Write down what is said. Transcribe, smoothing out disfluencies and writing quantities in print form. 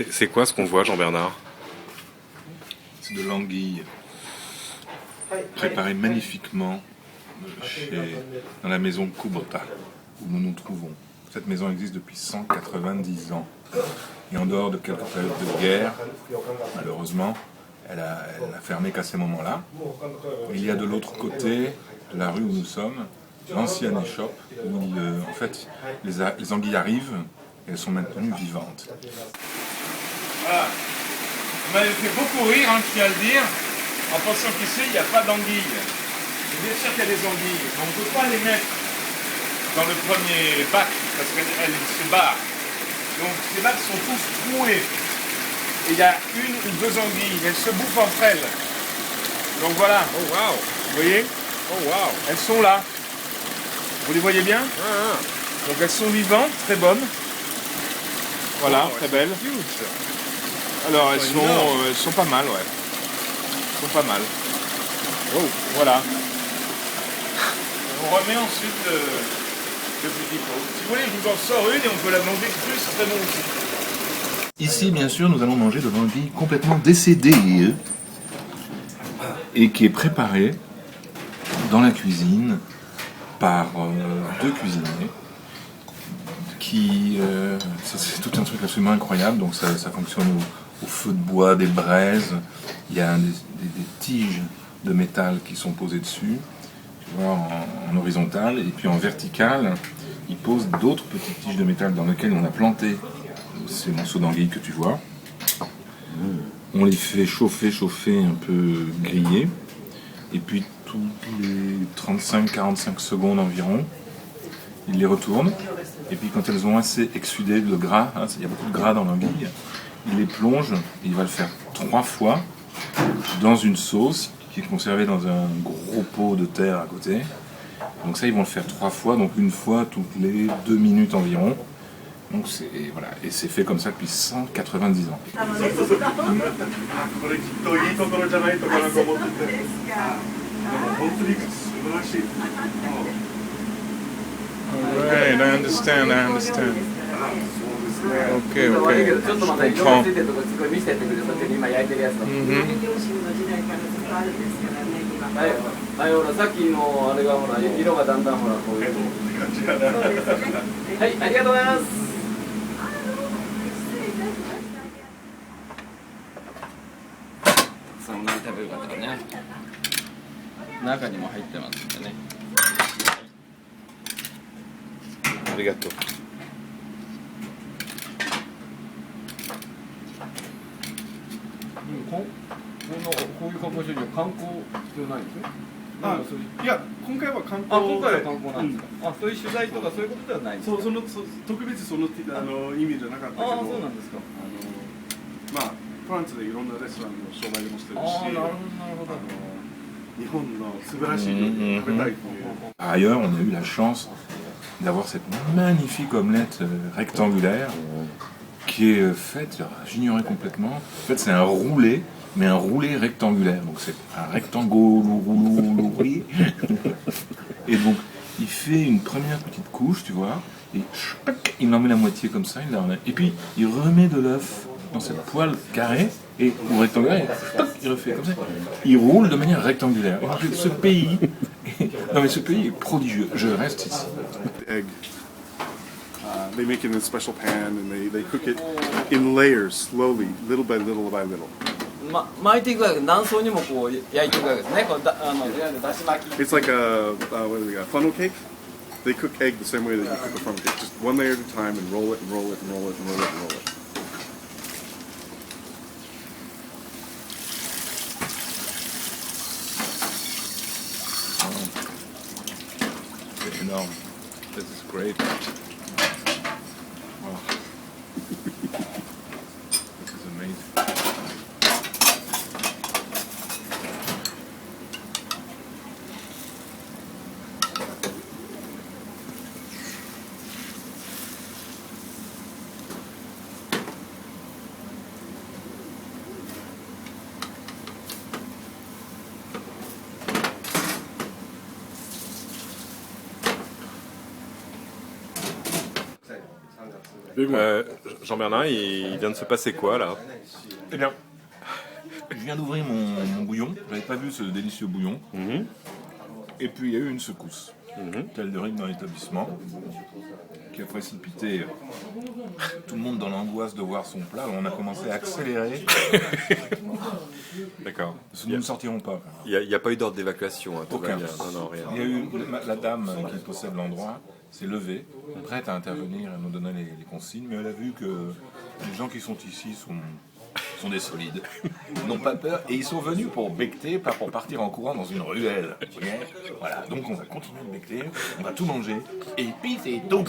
C'est quoi ce qu'on voit, Jean-Bernard? C'est de l'anguille préparée magnifiquement dans la maison Kubota où nous nous trouvons. Cette maison existe depuis 190 ans. Et en dehors de quelques périodes de guerre, malheureusement, elle a fermé qu'à ces moments-là. Il y a de l'autre côté de la rue où nous sommes, l'ancienne échoppe, où en fait les anguilles arrivent et elles sont maintenues vivantes. Voilà. Vous m'avez fait beaucoup rire, je tiens à le dire, en pensant qu'ici, il n'y a pas d'anguilles. Bien sûr qu'il y a des anguilles, mais on ne peut pas les mettre dans le premier bac, parce qu'elles se barrent. Donc ces bacs sont tous troués. Et il y a une ou deux anguilles, elles se bouffent entre elles. Donc voilà. Oh wow! Vous voyez? Oh wow! Elles sont là. Vous les voyez bien? Ah, Donc elles sont vivantes, très bonnes. Voilà, oh, très belles. huge. Alors elles énorme. sont pas mal, ouais. Elles sont pas mal. Oh. Voilà. On remet ensuite le petit pot. Si vous voulez, je vous en sors une et on peut la manger plus, c'est très bon aussi. Ici, bien sûr, nous allons manger de l'anguille complètement décédée et qui est préparée dans la cuisine par deux cuisiniers. C'est tout un truc absolument incroyable. Donc ça fonctionne au feu de bois, des braises. Il y a des tiges de métal qui sont posées dessus, tu vois, en horizontal, et puis en vertical, ils posent d'autres petites tiges de métal dans lesquelles on a planté ces morceaux d'anguille que tu vois. On les fait chauffer, un peu griller, et puis tous les 35-45 secondes environ, ils les retournent, et puis quand elles ont assez exsudé le gras, hein, il y a beaucoup de gras dans l'anguille, ils les plongent, et il va le faire 3 fois dans une sauce qui est conservée dans un gros pot de terre à côté. Donc ça, ils vont le faire 3 fois, donc une fois toutes les 2 minutes environ. Donc voilà, et c'est fait comme ça depuis 190 ans. Right, I understand. Ok. Je comprends. Mhm. そんなに食べるかったらね。中にも入ってますんでね。ありがとう。こういう観光所には観光必要ないんですね。いや、今回は観光今回は観光なんですか。そういう取材とかそういうことではないんですか。特別その意味じゃなかったけど、そうなんですか。まあフランスでいろんなレストランの商売もしてるし、なるほど。日本の素晴らしい料理を食べたいという。Par ailleurs, on a eu la chance d'avoir cette magnifique omelette rectangulaire qui est faite, j'ignorais complètement, en fait c'est un roulé, mais un roulé rectangulaire, donc c'est un rectangle, et donc il fait une première petite couche, tu vois, et il en met la moitié comme ça, et puis il remet de l'œuf dans cette poêle carrée, et, ou rectangulaire, et il refait comme ça, il roule de manière rectangulaire. Et ce pays, non mais ce pays est prodigieux, je reste ici. Egg. They make it in a special pan and they cook it in layers, slowly, little by little by little. 巻いていくわけ、何層にもこう焼いていくわけですね。こうだし巻き。 It's like what do we got? Funnel cake. They cook egg the same way that you cook a funnel cake, just one layer at a time, and roll it and roll it and roll it and roll it and roll it. C'est énorme. This is great. Wow. This is amazing. Jean-Bernard, il vient de se passer quoi là? Eh bien, je viens d'ouvrir mon bouillon. J'avais pas vu ce délicieux bouillon. Et puis il y a eu une secousse, tel de rythme dans l'établissement, qui a précipité tout le monde dans l'angoisse de voir son plat. On a commencé à accélérer. D'accord. Parce que nous ne sortirons pas. Il n'y a pas eu d'ordre d'évacuation, hein, tout va Aucun. bien. Non, non, rien. Il y a eu la dame qui possède l'endroit s'est levée, prête à intervenir et nous donner les consignes, mais elle a vu que les gens qui sont ici sont des solides, n'ont pas peur et ils sont venus pour becter, pas pour partir en courant dans une ruelle. Voilà, donc on va continuer de becter, on va tout manger et puis c'est tout.